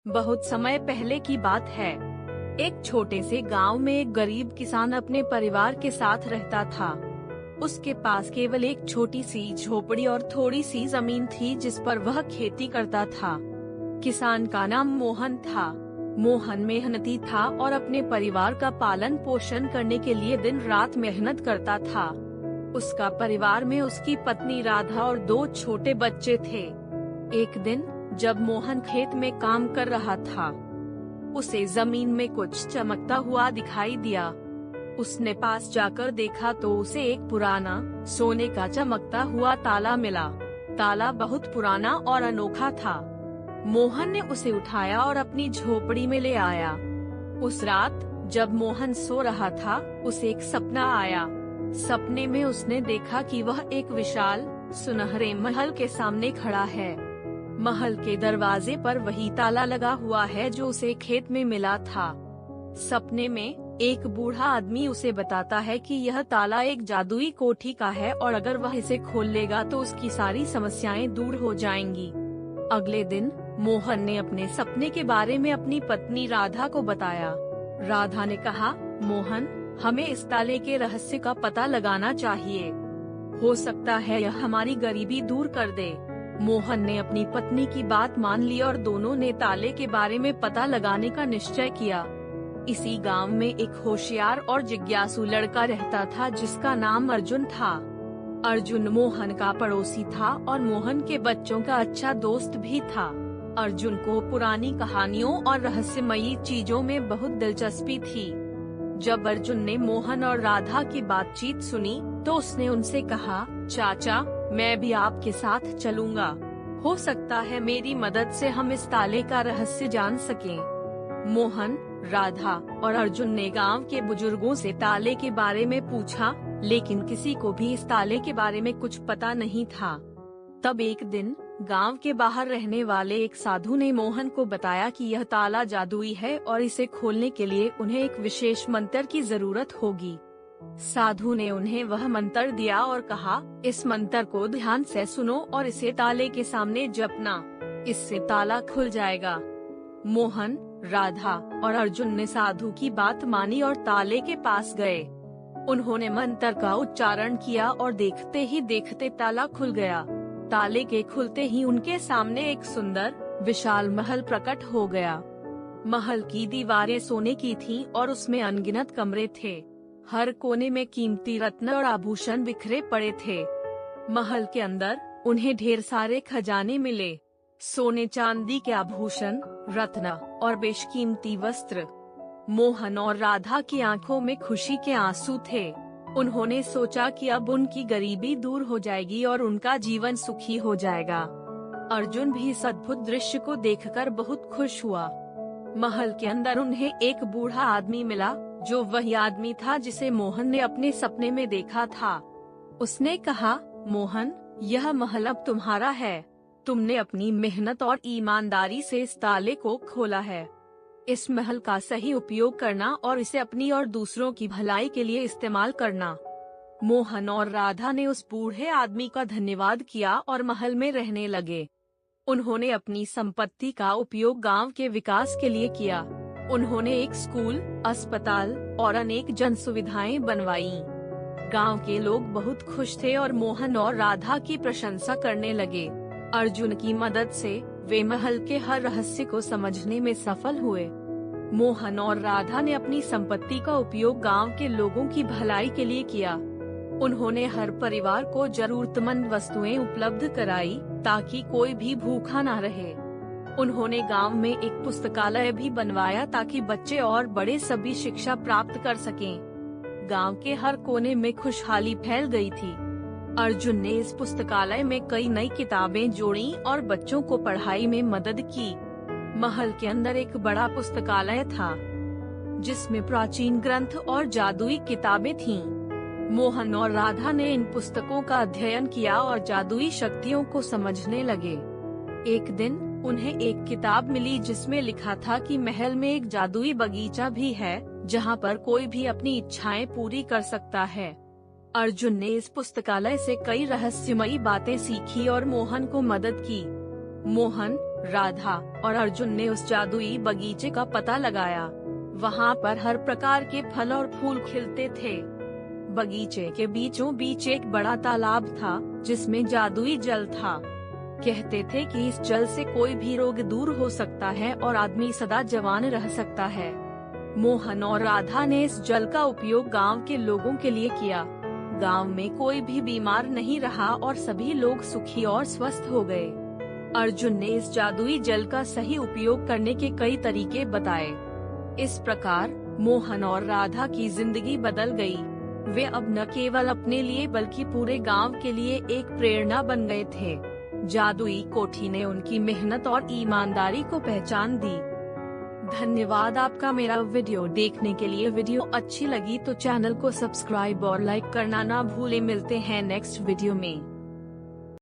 बहुत समय पहले की बात है। एक छोटे से गांव में एक गरीब किसान अपने परिवार के साथ रहता था। उसके पास केवल एक छोटी सी झोपड़ी और थोड़ी सी जमीन थी जिस पर वह खेती करता था। किसान का नाम मोहन था। मोहन मेहनती था और अपने परिवार का पालन पोषण करने के लिए दिन रात मेहनत करता था। उसका परिवार में उसकी पत्नी राधा और 2 छोटे बच्चे थे। एक दिन जब मोहन खेत में काम कर रहा था, उसे जमीन में कुछ चमकता हुआ दिखाई दिया। उसने पास जाकर देखा तो उसे एक पुराना सोने का चमकता हुआ ताला मिला। ताला बहुत पुराना और अनोखा था। मोहन ने उसे उठाया और अपनी झोपड़ी में ले आया। उस रात जब मोहन सो रहा था, उसे एक सपना आया। सपने में उसने देखा कि वह एक विशाल सुनहरे महल के सामने खड़ा है। महल के दरवाजे पर वही ताला लगा हुआ है जो उसे खेत में मिला था। सपने में एक बूढ़ा आदमी उसे बताता है कि यह ताला एक जादुई कोठी का है और अगर वह इसे खोल लेगा तो उसकी सारी समस्याएं दूर हो जाएंगी। अगले दिन मोहन ने अपने सपने के बारे में अपनी पत्नी राधा को बताया। राधा ने कहा, मोहन, हमें इस ताले के रहस्य का पता लगाना चाहिए। हो सकता है यह हमारी गरीबी दूर कर दे। मोहन ने अपनी पत्नी की बात मान ली और दोनों ने ताले के बारे में पता लगाने का निश्चय किया। इसी गांव में एक होशियार और जिज्ञासु लड़का रहता था जिसका नाम अर्जुन था। अर्जुन मोहन का पड़ोसी था और मोहन के बच्चों का अच्छा दोस्त भी था। अर्जुन को पुरानी कहानियों और रहस्यमयी चीजों में बहुत दिलचस्पी थी। जब अर्जुन ने मोहन और राधा की बातचीत सुनी तो उसने उनसे कहा, चाचा, मैं भी आपके साथ चलूंगा। हो सकता है मेरी मदद से हम इस ताले का रहस्य जान सकें। मोहन, राधा और अर्जुन ने गांव के बुजुर्गों से ताले के बारे में पूछा, लेकिन किसी को भी इस ताले के बारे में कुछ पता नहीं था। तब एक दिन गांव के बाहर रहने वाले एक साधु ने मोहन को बताया कि यह ताला जादुई है और इसे खोलने के लिए उन्हें एक विशेष मंत्र की जरूरत होगी। साधु ने उन्हें वह मंत्र दिया और कहा, इस मंत्र को ध्यान से सुनो और इसे ताले के सामने जपना। इससे ताला खुल जाएगा। मोहन, राधा और अर्जुन ने साधु की बात मानी और ताले के पास गए। उन्होंने मंत्र का उच्चारण किया और देखते ही देखते ताला खुल गया। ताले के खुलते ही उनके सामने एक सुंदर विशाल महल प्रकट हो गया। महल की दीवारें सोने की थीं और उसमें अनगिनत कमरे थे। हर कोने में कीमती रत्न और आभूषण बिखरे पड़े थे। महल के अंदर उन्हें ढेर सारे खजाने मिले। सोने चांदी के आभूषण, रत्न और बेशकीमती वस्त्र। मोहन और राधा की आंखों में खुशी के आंसू थे। उन्होंने सोचा कि अब उनकी गरीबी दूर हो जाएगी और उनका जीवन सुखी हो जाएगा। अर्जुन भी इस अद्भुत दृश्य को देखकर बहुत खुश हुआ। महल के अंदर उन्हें एक बूढ़ा आदमी मिला जो वही आदमी था जिसे मोहन ने अपने सपने में देखा था। उसने कहा, मोहन, यह महल अब तुम्हारा है। तुमने अपनी मेहनत और ईमानदारी से इस ताले को खोला है। इस महल का सही उपयोग करना और इसे अपनी और दूसरों की भलाई के लिए इस्तेमाल करना। मोहन और राधा ने उस बूढ़े आदमी का धन्यवाद किया और महल में रहने लगे। उन्होंने अपनी संपत्ति का उपयोग गांव के विकास के लिए किया। उन्होंने एक स्कूल, अस्पताल और अनेक जन सुविधाएं बनवाई। गांव के लोग बहुत खुश थे और मोहन और राधा की प्रशंसा करने लगे। अर्जुन की मदद से वे महल के हर रहस्य को समझने में सफल हुए। मोहन और राधा ने अपनी संपत्ति का उपयोग गांव के लोगों की भलाई के लिए किया। उन्होंने हर परिवार को जरूरतमंद वस्तुएं उपलब्ध कराई ताकि कोई भी भूखा ना रहे। उन्होंने गांव में एक पुस्तकालय भी बनवाया ताकि बच्चे और बड़े सभी शिक्षा प्राप्त कर सकें। गांव के हर कोने में खुशहाली फैल गई थी। अर्जुन ने इस पुस्तकालय में कई नई किताबें जोड़ी और बच्चों को पढ़ाई में मदद की। महल के अंदर एक बड़ा पुस्तकालय था जिसमें प्राचीन ग्रंथ और जादुई किताबें थीं। मोहन और राधा ने इन पुस्तकों का अध्ययन किया और जादुई शक्तियों को समझने लगे। एक दिन उन्हें एक किताब मिली जिसमें लिखा था कि महल में एक जादुई बगीचा भी है जहां पर कोई भी अपनी इच्छाएं पूरी कर सकता है। अर्जुन ने इस पुस्तकालय से कई रहस्यमयी बातें सीखी और मोहन को मदद की। मोहन, राधा और अर्जुन ने उस जादुई बगीचे का पता लगाया। वहाँ पर हर प्रकार के फल और फूल खिलते थे। बगीचे के बीचों बीच एक बड़ा तालाब था जिसमें जादुई जल था। कहते थे कि इस जल से कोई भी रोग दूर हो सकता है और आदमी सदा जवान रह सकता है। मोहन और राधा ने इस जल का उपयोग गांव के लोगों के लिए किया। गांव में कोई भी बीमार नहीं रहा और सभी लोग सुखी और स्वस्थ हो गए। अर्जुन ने इस जादुई जल का सही उपयोग करने के कई तरीके बताए। इस प्रकार मोहन और राधा की जिंदगी बदल गई। वे अब न केवल अपने लिए बल्कि पूरे गांव के लिए एक प्रेरणा बन गए थे। जादुई कोठी ने उनकी मेहनत और ईमानदारी को पहचान दी। धन्यवाद आपका मेरा वीडियो देखने के लिए। वीडियो अच्छी लगी तो चैनल को सब्सक्राइब और लाइक करना ना भूलें। मिलते हैं नेक्स्ट वीडियो में।